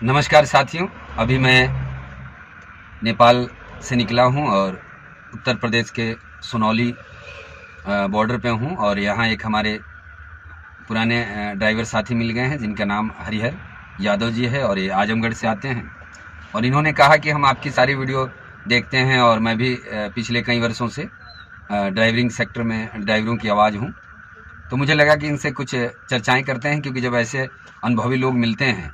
नमस्कार साथियों, अभी मैं नेपाल से निकला हूं और उत्तर प्रदेश के सुनौली बॉर्डर पे हूं और यहां एक हमारे पुराने ड्राइवर साथी मिल गए हैं जिनका नाम हरिहर यादव जी है और ये आजमगढ़ से आते हैं और इन्होंने कहा कि हम आपकी सारी वीडियो देखते हैं और मैं भी पिछले कई वर्षों से ड्राइविंग सेक्टर में ड्राइवरों की आवाज़ हूँ। तो मुझे लगा कि इनसे कुछ चर्चाएँ करते हैं, क्योंकि जब ऐसे अनुभवी लोग मिलते हैं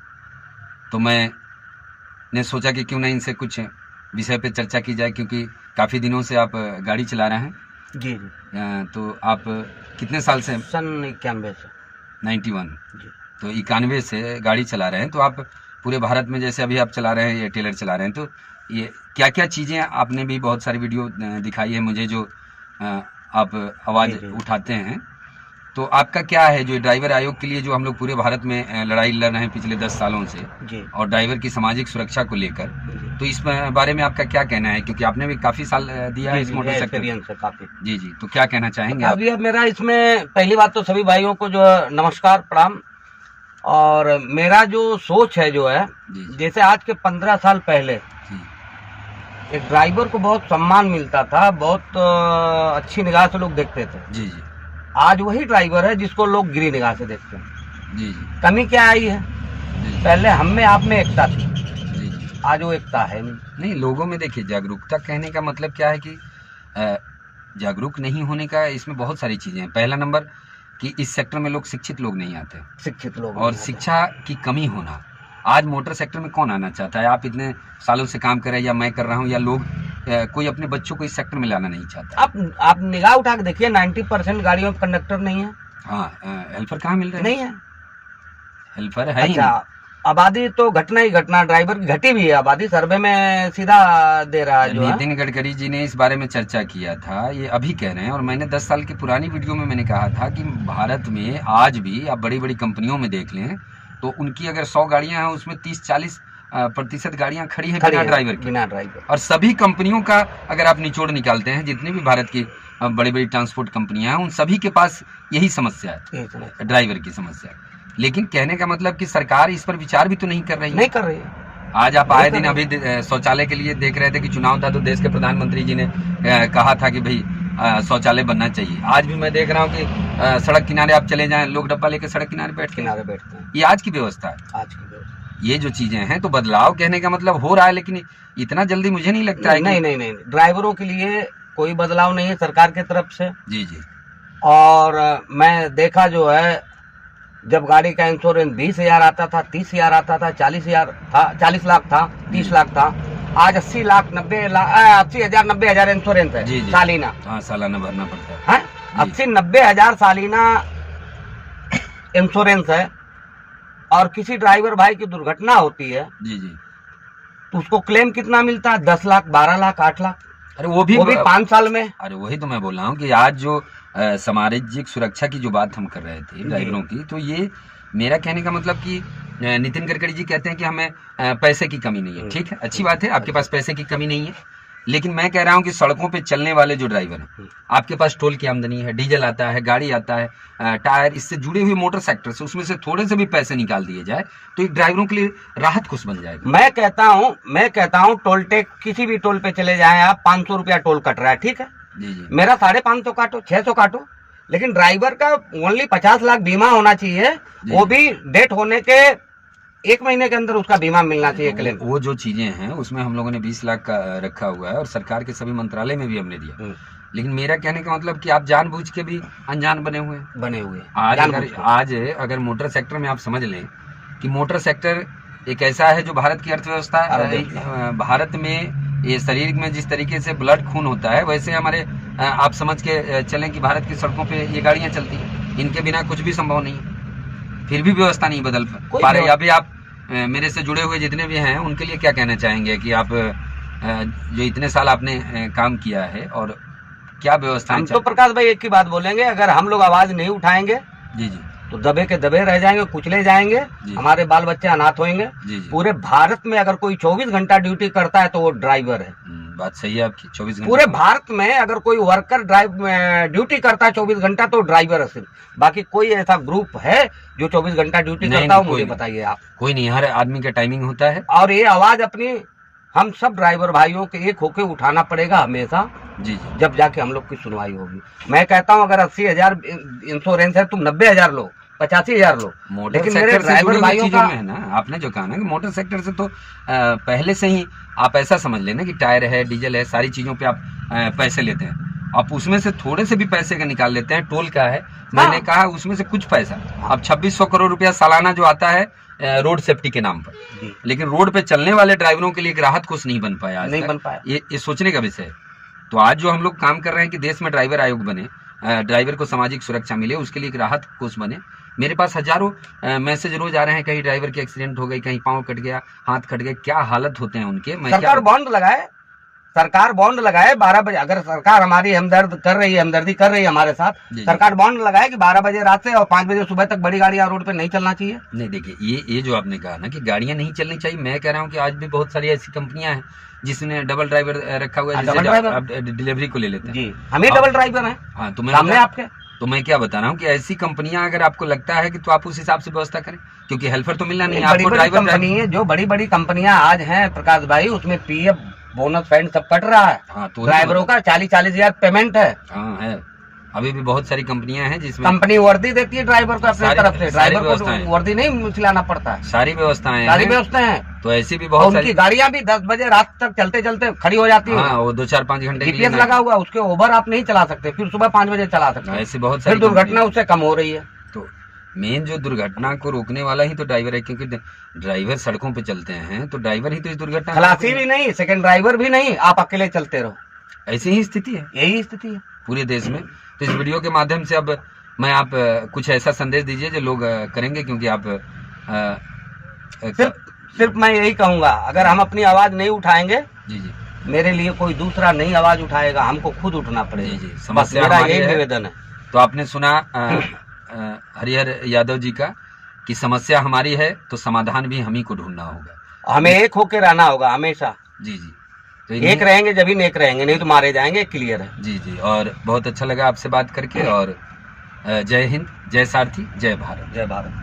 तो मैंने सोचा कि क्यों ना इनसे कुछ विषय पे चर्चा की जाए, क्योंकि काफ़ी दिनों से आप गाड़ी चला रहे हैं। जी जी। तो आप कितने साल से? सन 91 से। 91। जी। तो 91 से गाड़ी चला रहे हैं। तो आप पूरे भारत में जैसे अभी आप चला रहे हैं, ये टेलर चला रहे हैं, तो ये क्या क्या चीज़ें आपने भी बहुत सारी वीडियो दिखाई है मुझे, जो आप आवाज़ उठाते हैं, तो आपका क्या है जो ड्राइवर आयोग के लिए जो हम लोग पूरे भारत में लड़ाई लड़ रहे हैं पिछले 10 सालों से जी। और ड्राइवर की सामाजिक सुरक्षा को लेकर, तो इस बारे में आपका क्या कहना है, क्योंकि आपने भी काफी साल दिया है इस मोटर सेक्टर काफी। जी जी, तो क्या कहना चाहेंगे आप? अभी अब मेरा इसमें पहली बात तो सभी भाइयों को जो है नमस्कार प्रणाम। और मेरा जो सोच है जो है, जैसे आज के 15 साल पहले एक ड्राइवर को बहुत सम्मान मिलता था, बहुत अच्छी निगाह से लोग देखते थे। जी जी। आज वही ड्राइवर है जिसको लोग गिरी निगाह से देखते हैं। जी जी। कमी क्या आई है? पहले हम में आप में एकता थी, जी। आज वो एकता है नहीं। लोगों में देखिए, जागरूकता कहने का मतलब क्या है कि जागरूक नहीं होने का इसमें बहुत सारी चीजें हैं। पहला नंबर कि इस सेक्टर में लोग शिक्षित लोग नहीं आते, शिक्षित लोग, और शिक्षा की कमी होना। आज मोटर सेक्टर में कौन आना चाहता है? आप इतने सालों से काम कर रहे हैं, या मैं कर रहा हूँ, या लोग कोई अपने बच्चों को इस सेक्टर में लाना नहीं चाहता। आप निगाह उठा के देखिए, 90% गाड़ियों में कंडक्टर नहीं है। हाँ, हेल्पर कहाँ मिल रहे हैं? नहीं है, हेल्पर है। अच्छा, आबादी तो घटना ही घटना, ड्राइवर की घटी भी है आबादी, सर्वे में सीधा दे रहा है। नितिन गडकरी जी ने इस बारे में चर्चा किया था, ये अभी कह रहे हैं, और मैंने 10 साल की पुरानी वीडियो में मैंने कहा था कि भारत में आज भी आप बड़ी बड़ी कंपनियों में देख लें तो उनकी अगर 100 गाड़ियां हैं उसमें 30-40% गाड़ियां खड़ी हैं बिना ड्राइवर। और सभी कंपनियों का अगर आप निचोड़ निकालते हैं, जितनी भी भारत की बड़ी बड़ी ट्रांसपोर्ट कंपनियां हैं, उन सभी के पास यही समस्या है, ड्राइवर की समस्या। लेकिन कहने का मतलब कि सरकार इस पर विचार भी तो नहीं कर रही है। आज आप आए दिन अभी शौचालय के लिए देख रहे थे कि चुनाव था तो देश के प्रधानमंत्री जी ने कहा था कि भाई शौचालय बनना चाहिए। आज भी मैं देख रहा हूँ कि सड़क किनारे आप चले जाएं, लोग डब्बा लेकर सड़क किनारे बैठते हैं। ये आज की व्यवस्था है। ये जो चीजें हैं, तो बदलाव कहने का मतलब हो रहा है, लेकिन इतना जल्दी मुझे नहीं लगता है। नहीं, ड्राइवरों के लिए कोई बदलाव नहीं है सरकार की तरफ से। जी जी। और मैं देखा जो है, जब गाड़ी का इंश्योरेंस 20,000 आता था, 30,000 आता था, 40,000 था, 40 लाख था, 30 लाख था, आज 80 लाख 90,000 इंश्योरेंस है। जी, सालीना। हाँ, सालाना भरना पड़ता है। 80-90,000 सालीना इंश्योरेंस है। और किसी ड्राइवर भाई की दुर्घटना होती है, जी जी, तो उसको क्लेम कितना मिलता है? 10 लाख, 12 लाख, 8 लाख। अरे वो भी 5 साल में। अरे वही तो मैं बोल रहा हूँ कि आज जो सामाजिक सुरक्षा की जो बात हम कर रहे थे ड्राइवरों की, तो ये मेरा कहने का मतलब कि नितिन गडकरी जी कहते हैं कि हमें पैसे की कमी नहीं है। ठीक है, अच्छी बात है, आपके पास पैसे की कमी नहीं है, लेकिन मैं कह रहा हूं कि सड़कों पे चलने वाले जो ड्राइवर हैं, आपके पास टोल की आमदनी है, डीजल आता है, गाड़ी आता है, टायर, इससे जुड़े हुए मोटर सेक्टर से उसमें से थोड़े से भी पैसे निकाल दिए जाए तो एक ड्राइवरों के लिए राहत कुछ बन जाएगा। मैं कहता हूँ टोल टैक्स, किसी भी टोल पे चले जाएं आप, 500 रुपया टोल कट रहा है, ठीक है जी जी, मेरा 550 काटो, 600 काटो, लेकिन ड्राइवर का ओनली 50 लाख बीमा होना चाहिए। वो भी डेट होने के 1 महीने के अंदर उसका बीमा मिलना चाहिए क्लेम। वो जो चीजें हैं उसमें हम लोगों ने 20 लाख का रखा हुआ है और सरकार के सभी मंत्रालय में भी हमने दिया। लेकिन मेरा कहने का मतलब कि आप जानबूझ के भी अनजान बने हुए आज अगर मोटर सेक्टर में आप समझ लें कि मोटर सेक्टर एक ऐसा है जो भारत की अर्थव्यवस्था है। भारत में ये शरीर में जिस तरीके से ब्लड खून होता है, वैसे हमारे आप समझ के चलें कि भारत की सड़कों पे ये गाड़ियां चलती हैं, इनके बिना कुछ भी संभव नहीं है। फिर भी व्यवस्था नहीं बदल पा रही। अभी आप मेरे से जुड़े हुए जितने भी हैं उनके लिए क्या कहना चाहेंगे कि आप जो इतने साल आपने काम किया है और क्या व्यवस्था? हम तो प्रकाश भाई एक ही बात बोलेंगे, अगर हम लोग आवाज नहीं उठाएंगे जी जी तो दबे के दबे रह जाएंगे, कुचले जाएंगे, हमारे बाल बच्चे अनाथ होंगे। पूरे भारत में अगर कोई 24 घंटा ड्यूटी करता है तो वो ड्राइवर है। बात सही है आपकी। 24 घंटे पूरे भारत में अगर कोई वर्कर ड्यूटी करता है 24 घंटा तो ड्राइवर है सिर्फ, बाकी कोई ऐसा ग्रुप है जो 24 घंटा ड्यूटी करता हो मुझे बताइए आप। कोई नहीं, हर आदमी का टाइमिंग होता है। और ये आवाज अपनी हम सब ड्राइवर भाइयों के एक होके उठाना पड़ेगा हमेशा, जी, जब जाके हम लोग की सुनवाई होगी। मैं कहता हूँ अगर 80,000 इंश्योरेंस है तुम 90,000 लो, 85,000 लो, मोटर सेक्टर से जुड़ी हुई चीजों में है ना। आपने जो कहा ना कि मोटर सेक्टर से तो पहले से ही आप ऐसा समझ लेना कि टायर है, डीजल है, सारी चीजों पे आप पैसे लेते हैं। आप उसमें से थोड़े से भी पैसे का निकाल लेते हैं, टोल का है, मैंने कहा उसमें से कुछ पैसा। अब 2600 करोड़ रुपया सालाना जो आता है रोड सेफ्टी के नाम पर, लेकिन रोड पे चलने वाले ड्राइवरों के लिए एक राहत कोष नहीं बन पाया आज तक। बन पाया। ये सोचने का विषय है। तो आज जो हम लोग काम कर रहे हैं कि देश में ड्राइवर आयोग बने, ड्राइवर को सामाजिक सुरक्षा मिले, उसके लिए एक राहत कोष बने। मेरे पास हजारों मैसेज रोज आ रहे हैं, कहीं ड्राइवर की एक्सीडेंट हो गई, कहीं पाँव कट गया, हाथ कट गया, क्या हालत होते हैं उनके। सरकार बॉन्ड लगाए, सरकार बॉन्ड लगाए 12 बजे। अगर सरकार हमारी हमदर्दी कर रही है हमारे साथ, सरकार बॉन्ड लगाए कि 12 बजे रात से और 5 बजे सुबह तक बड़ी गाड़ियां रोड पे नहीं चलना चाहिए। नहीं, देखिए ये जो आपने कहा ना कि गाड़ियां नहीं चलनी चाहिए, मैं कह रहा हूँ कि आज भी बहुत सारी ऐसी कंपनियां हैं जिसने डबल ड्राइवर रखा हुआ है, जैसे डिलीवरी को ले लेते हैं जी, हम ही डबल ड्राइवर हैं। हाँ, तो मैं क्या बता रहा हूँ कि ऐसी कंपनियां अगर आपको लगता है कि तो आप उस हिसाब से व्यवस्था करें, क्योंकि हेल्पर तो मिलना नहीं है आपको। ड्राइवर कंपनी है, जो बड़ी बड़ी कंपनियां आज हैं प्रकाश भाई, उसमें पीएफ बोनस फंड सब कट रहा है। हाँ, तो ड्राइवरों का 40-40 हजार पेमेंट है। हाँ है, अभी भी बहुत सारी कंपनियां हैं जिसमें कंपनी वर्दी देती है ड्राइवर को अपनी तरफ से, ड्राइवर को वर्दी नहीं सिलाना पड़ता है। सारी व्यवस्थाएं हैं। तो ऐसी भी बहुत सारी गाड़ियां भी 10 बजे रात तक चलते चलते खड़ी हो जाती है। हाँ, वो 2-4-5 घंटे जीपीएस लगा हुआ, उसके ओवर आप नहीं चला सकते, फिर सुबह 5 बजे चला सकते हैं। ऐसी बहुत सारी दुर्घटना उससे कम हो रही है। तो मेन जो दुर्घटना को रोकने वाला ही तो ड्राइवर है, क्योंकि ड्राइवर सड़कों पे चलते हैं तो ड्राइवर ही तो इस दुर्घटना, खलासी भी नहीं, सेकंड ड्राइवर भी नहीं, आप अकेले चलते रहो। ऐसी ही स्थिति है, यही स्थिति है पूरे देश में। तो इस वीडियो के माध्यम से अब मैं आप कुछ ऐसा संदेश दीजिए जो लोग करेंगे, क्योंकि आप सिर्फ मैं यही कहूंगा, अगर हम अपनी आवाज नहीं उठाएंगे, जी, मेरे लिए कोई दूसरा नहीं आवाज उठाएगा, हमको खुद उठना पड़ेगा। जी, समस्या मेरा यही निवेदन है। तो आपने सुना हरिहर यादव जी का कि समस्या हमारी है तो समाधान भी हम ही को ढूंढना होगा, हमें एक होके रहना होगा हमेशा। जी, तो एक रहेंगे जब ही नेक रहेंगे, नहीं तो मारे जाएंगे, क्लियर है। जी, और बहुत अच्छा लगा आपसे बात करके। और जय हिंद, जय सारथी, जय भारत। जय भारत।